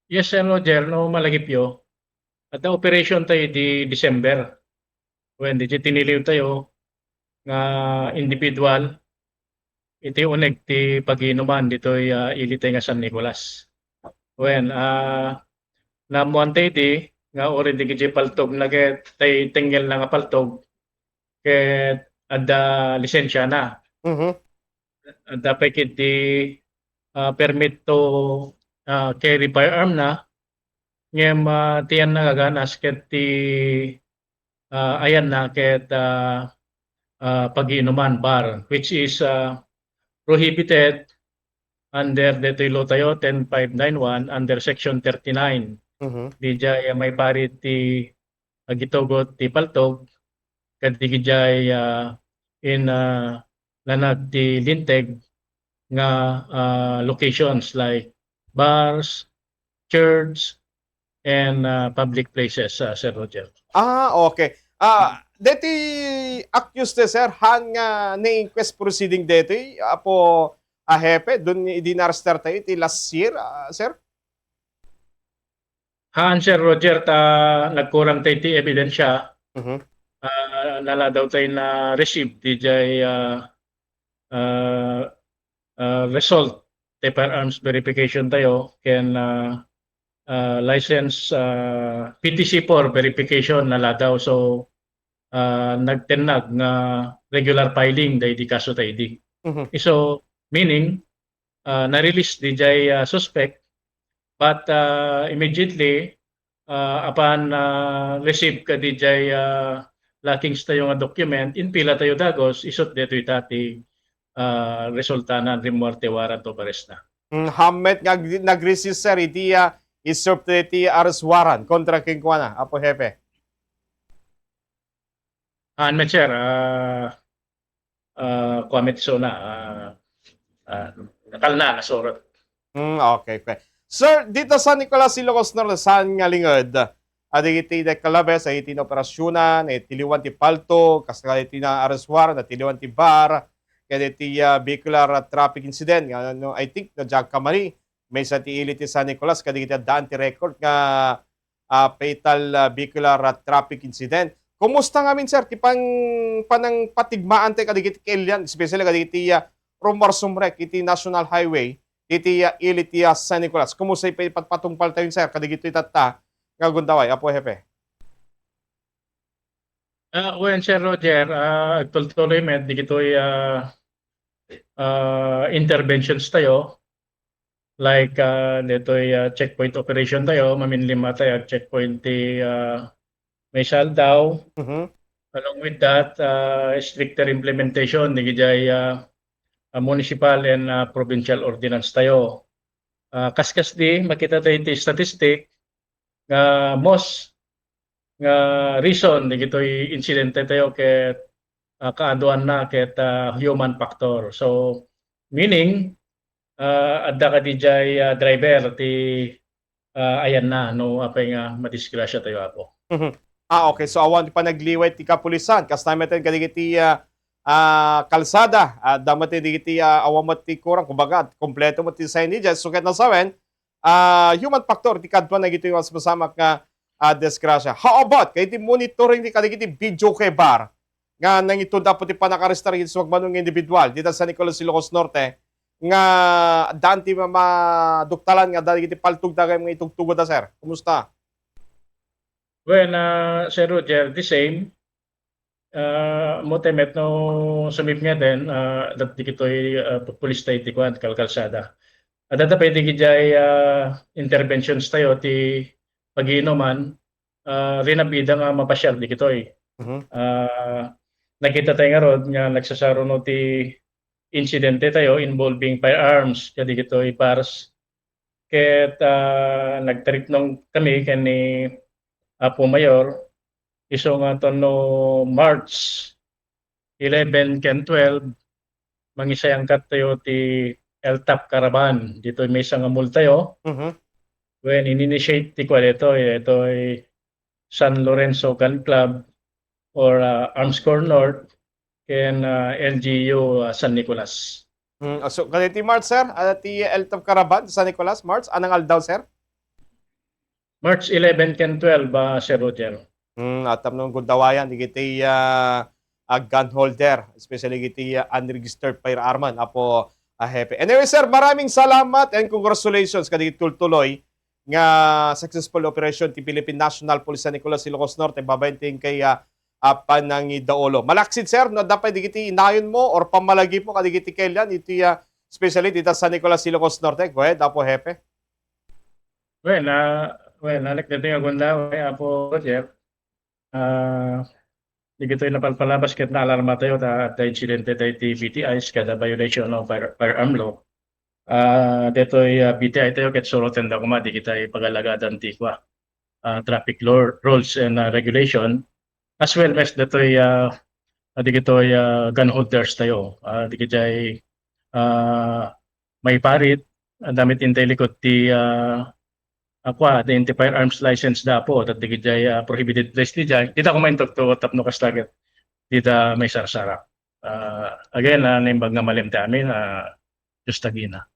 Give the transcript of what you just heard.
Yes, Sir Roger, no malagipyo. At ang operation tayo di December. When di tiniliw tayo nga individual, iti unig ti pag-inuman dito'y ilitay nga San Nicolas. When namuan tayo di nga ori di kiti paltog na ket tay tenggel na nga paltog ket adda lisensya na. Mhm. Adda pa kiti permit to carry firearm na ngem tiyan na gaganas ket ti ayan na ket pag-iinuman bar which is prohibited under the law tayo 10591 under section 39. Mhm. Di jay may parit ti agitugot ti paltog ket di jay in lanag ti linteg nga locations like bars, church, and public places, Sir Roger. Okay. Deti accused sir han nga na-inquest proceeding deti apo a hepe dun idinarester tayo iti last year, sir? Haan, Sir Roger, nagkurang tayo ti ebidensya. Mhm. Nala daw tayo na receive di jay uh, result ti firearms verification tayo ken license PTC4 verification nala daw. So nagtenag nga regular filing day di kaso tayo di. Mhm. So meaning na-release di jay suspect but immediately upon receive ka di jay lakings tayo nga document inpila tayo dagos isot dito itati resulta na rimorte warrant of arrest na. Hammet nga nag-resist sir iti iserve iti arrest warrant kontra king kuana apo hepe. Met sir, comment so na uh, nakal na nasurot. Okay, okay. Sir, dito sa Nicolas Ilocos Norte, saan nga lingod? Adi iti de kalabes, ay iti na operasyonan, ay tiliwan ti palto, kasaka iti na arrest warrant, at tiliwan ti bar, kaya iti vehicular traffic incident, no, I think, na jag kamali, may sa ti ilit ti San Nicolas, kaya iti daan ti record nga fatal vehicular traffic incident. Kumusta nga min, sir, ti panang patigmaan te kadigiti Kilian, especially kadigiti Romar Sumrek, iti National Highway, iti ilit San Nicolas. Kumusta ipatpatungpal tayo, sir, kadigiti itata, nga gundaway, apo hepe. When Sir Roger, agtultuloy met di kito'y interventions tayo like dito'y checkpoint operation tayo, maminlima tayo checkpoint ti may saldaw. Mhm. Along with that, stricter implementation di jay municipal and provincial ordinance tayo. Kaskas di makita tayo ti statistic nga most nga reason di kito'y insidente tayo ket kaaduan na ket human factor. So meaning adda ka di jay driver ti ayan na no apay nga madisgrasya tayo apo. Mhm. Okay. So, awan pa nagliway ti kapulisan. Kas namin kadigiti kalsada. Damat ti awan mo ti kurang. Kumbaga, kompleto mo ti signages. So, kahit nasawen, human factor, ti kadwa na gito yung masama nga desgrasya. How about, kaya ti monitoring ti kadigiti video kay bar, nga nang ito dapat ti panakarestar sa wagmanong individual, dito sa Nicolas Ilocos Norte, nga daan ti maduktalan nga dahil iti paltug dagay mga itugtugod na, sir. Kumusta? Well, Sir Roger, the same. Motemet no sumip nga din dat di kito'y pulis tayo ti kwan kalkalsada. Adada pwede gijay interventions tayo ti pag-iinuman rinabida nga mapasyal di kito'y. Mhm. Nakita tayo nga rod nga nagsasaro no ti insidente tayo involving firearms kadi kito'y pars ket nagtrip nung kami kani Apo Mayor iso nga to no March 11 ken 12 mangisayang kat tayo ti LTAP Caravan dito may isang amul tayo Mhm. when in-initiate ti kwa ito ay San Lorenzo Gun Club or Arms Corps North ken LGU San Nicolas. So, kaniti March, sir, ti Eltov Caravan, San Nicolas, March, anang aldaw, sir? March 11 ken 12, Sir Roger. At nung gundawayan, digiti gun holder, especially digiti unregistered firearman, apo hepe. Anyway, sir, maraming salamat and congratulations kadigit tultuloy nga successful operation ti Philippine National Police San Nicolas, Ilocos Norte, babayanting kay Panangi Daolo. Malaksid, sir, no dapat digiti inayon mo or pamalagi mo kadigiti kailan iti especially dito sa San Nicolas, Ilocos Norte. Go ahead, apo hepe. Nalik dito yung gundaway, Apo Roger. Di gito yung napalpalabas ket na alarma tayo ta incidente tayo ti BTIs kada violation of firearm law. Dito yung BTI tayo ket soroten da kuma di kita ipagalagadan ti kwa traffic law, rules and regulation as well as dito yung di gito yung gun holders tayo. Di kita may parit damit intelikot ti the firearms license da po at digijay prohibited place di jay dita ko maintok to tapno kas target dita may sarsara again nimbag nga malim ta amin just tagina